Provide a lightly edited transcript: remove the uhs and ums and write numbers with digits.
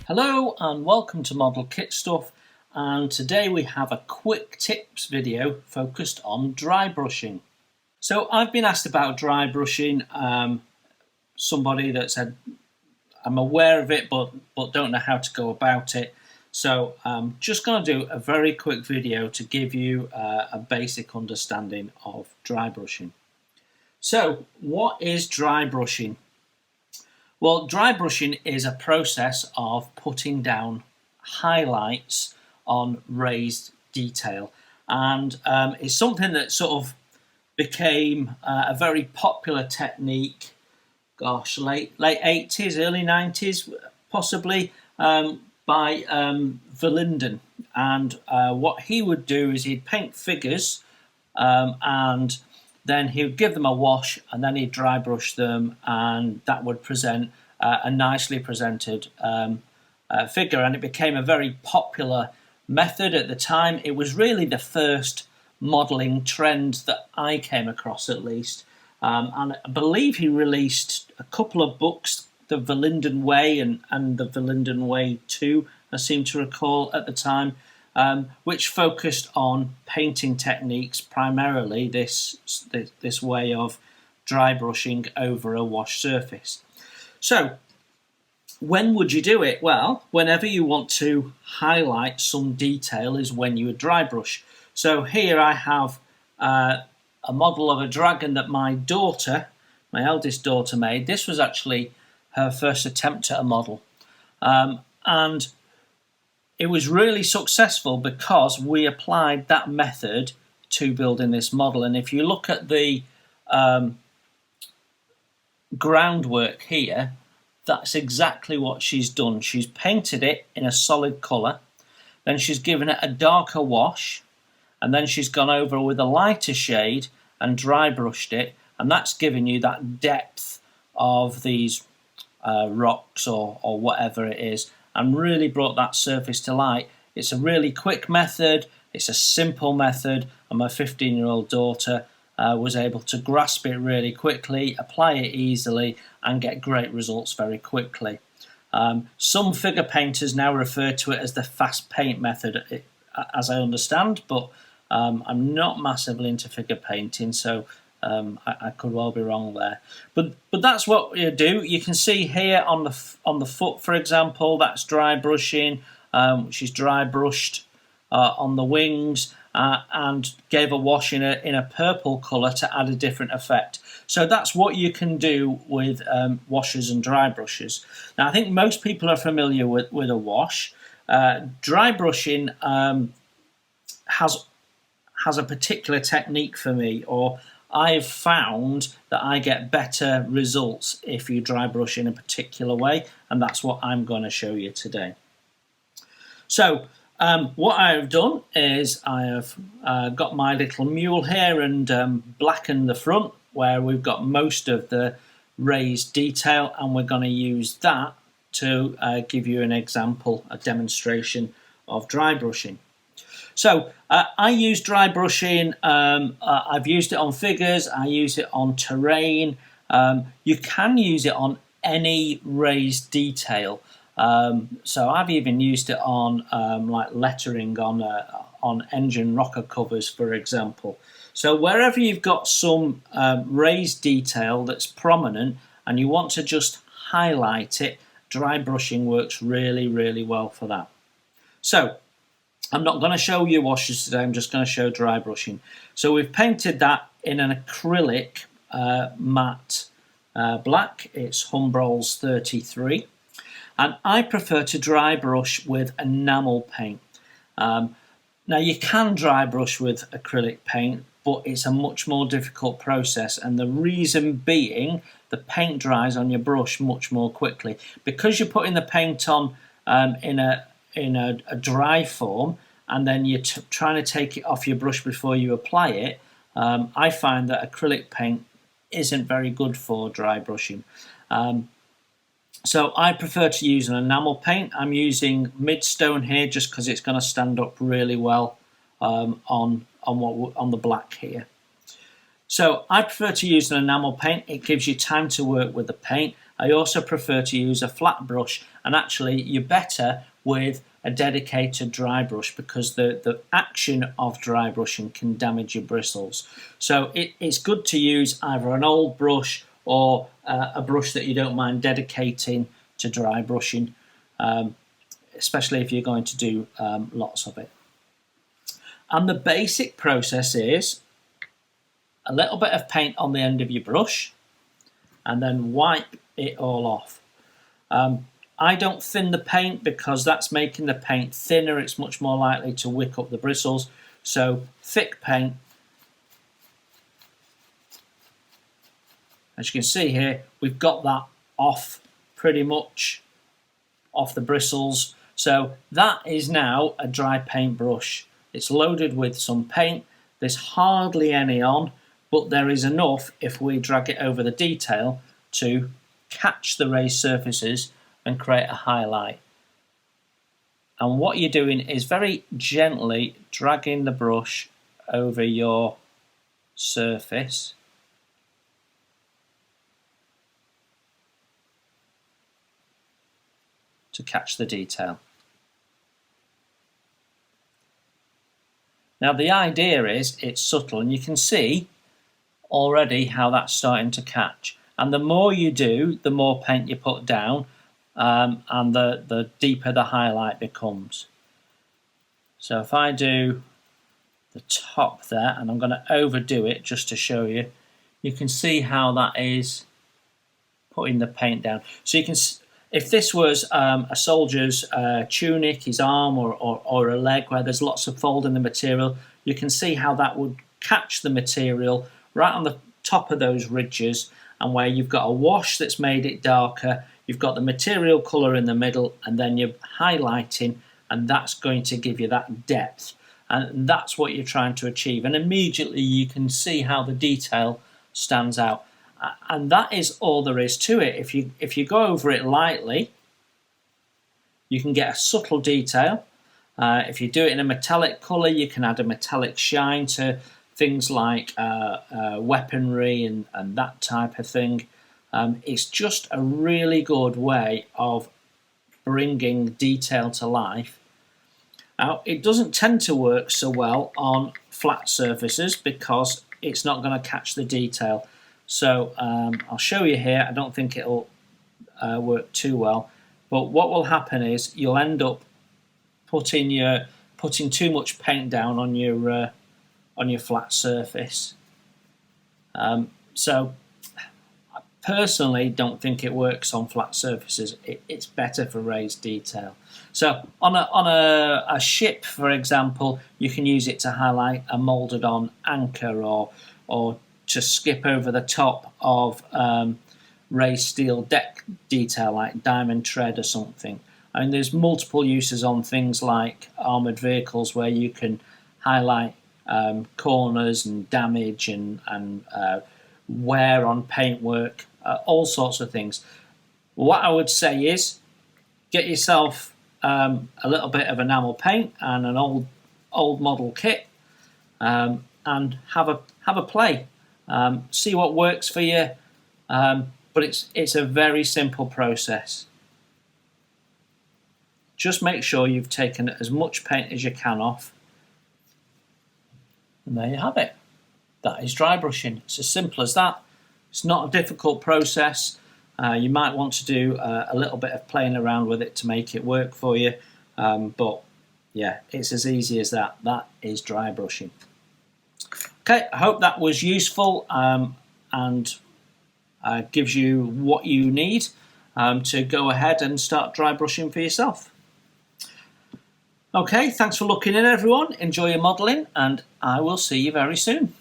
Hello and welcome to Model Kit Stuff, and today we have a quick tips video focused on dry brushing. So I've been asked about dry brushing, somebody that said I'm aware of it but don't know how to go about it. So I'm just going to do a very quick video to give you a basic understanding of dry brushing. So what is dry brushing? Well, dry brushing is a process of putting down highlights on raised detail, and it's something that sort of became a very popular technique, late 80s, early 90s possibly, by Verlinden. And what he would do is he'd paint figures and then he would give them a wash and then he'd dry brush them, and that would present a nicely presented figure. And it became a very popular method at the time. It was really the first modelling trend that I came across, at least. And I believe he released a couple of books, The Verlinden Way and The Verlinden Way 2, I seem to recall at the time. Which focused on painting techniques, primarily this way of dry brushing over a wash surface. So when would you do it? Well, whenever you want to highlight some detail is when you would dry brush. So here I have a model of a dragon that my eldest daughter made. This was actually her first attempt at a model. And it was really successful because we applied that method to building this model. And if you look at the groundwork here, that's exactly what she's done. She's painted it in a solid colour, then she's given it a darker wash, and then she's gone over with a lighter shade and dry brushed it, and that's given you that depth of these rocks or whatever it is, and really brought that surface to light. It's a really quick method, it's a simple method, and my 15-year-old daughter was able to grasp it really quickly, apply it easily, and get great results very quickly. Some figure painters now refer to it as the fast paint method, as I understand, but I'm not massively into figure painting, so I could well be wrong there, but that's what you do. You can see here on the foot, for example, that's dry brushing. She's dry brushed on the wings and gave a wash in a purple colour to add a different effect. So that's what you can do with washes and dry brushes. Now I think most people are familiar with a wash. Dry brushing has a particular technique for me, or I've found that I get better results if you dry brush in a particular way, and that's what I'm going to show you today. So what I've done is I have got my little mule here and blackened the front where we've got most of the raised detail, and we're going to use that to give you an example, a demonstration of dry brushing. So I use dry brushing. I've used it on figures, I use it on terrain. You can use it on any raised detail. So I've even used it on like lettering on engine rocker covers, for example. So wherever you've got some raised detail that's prominent and you want to just highlight it, dry brushing works really, really well for that. So I'm not going to show you washes today, I'm just going to show dry brushing. So we've painted that in an acrylic matte black. It's Humbrol's 33. And I prefer to dry brush with enamel paint. Now you can dry brush with acrylic paint, but it's a much more difficult process, and the reason being the paint dries on your brush much more quickly. Because you're putting the paint on in a dry form, and then you're trying to take it off your brush before you apply it, I find that acrylic paint isn't very good for dry brushing. So I prefer to use an enamel paint. I'm using Midstone here just because it's going to stand up really well on the black here. So I prefer to use an enamel paint. It gives you time to work with the paint, I also prefer to use a flat brush, and actually you're better with a dedicated dry brush because the action of dry brushing can damage your bristles. So it's good to use either an old brush or a brush that you don't mind dedicating to dry brushing, especially if you're going to do lots of it. And the basic process is a little bit of paint on the end of your brush and then wipe it all off. I don't thin the paint because that's making the paint thinner. It's much more likely to wick up the bristles. So thick paint. As you can see here, we've got that off pretty much off the bristles. So that is now a dry paint brush. It's loaded with some paint. There's hardly any on, but there is enough if we drag it over the detail to catch the raised surfaces and create a highlight. And what you're doing is very gently dragging the brush over your surface to catch the detail. Now the idea is it's subtle, and you can see already how that's starting to catch. And the more you do, the more paint you put down, and the deeper the highlight becomes. So if I do the top there, and I'm going to overdo it just to show you, you can see how that is putting the paint down. So you can, if this was a soldier's tunic, his arm or a leg where there's lots of fold in the material, you can see how that would catch the material right on the top of those ridges, and where you've got a wash that's made it darker, you've got the material colour in the middle, and then you're highlighting, and that's going to give you that depth. And that's what you're trying to achieve. And immediately you can see how the detail stands out. And that is all there is to it. If you go over it lightly, you can get a subtle detail. If you do it in a metallic colour, you can add a metallic shine to things like weaponry and that type of thing. It's just a really good way of bringing detail to life. Now, it doesn't tend to work so well on flat surfaces because it's not going to catch the detail. So I'll show you here. I don't think it'll work too well. But what will happen is you'll end up putting too much paint down on your flat surface. So I personally don't think it works on flat surfaces. It's better for raised detail. So on a ship, for example, you can use it to highlight a moulded on anchor or to skip over the top of raised steel deck detail like diamond tread or something. I mean, there's multiple uses on things like armoured vehicles where you can highlight corners and damage and wear on paintwork, all sorts of things. What I would say is get yourself a little bit of enamel paint and an old model kit, and have a play. See what works for you, but it's a very simple process. Just make sure you've taken as much paint as you can off, and there you have it. That is dry brushing. It's as simple as that. It's not a difficult process. You might want to do a little bit of playing around with it to make it work for you, but yeah, it's as easy as that. That is dry brushing. Okay, I hope that was useful and gives you what you need to go ahead and start dry brushing for yourself. Okay, thanks for looking in, everyone. Enjoy your modelling, and I will see you very soon.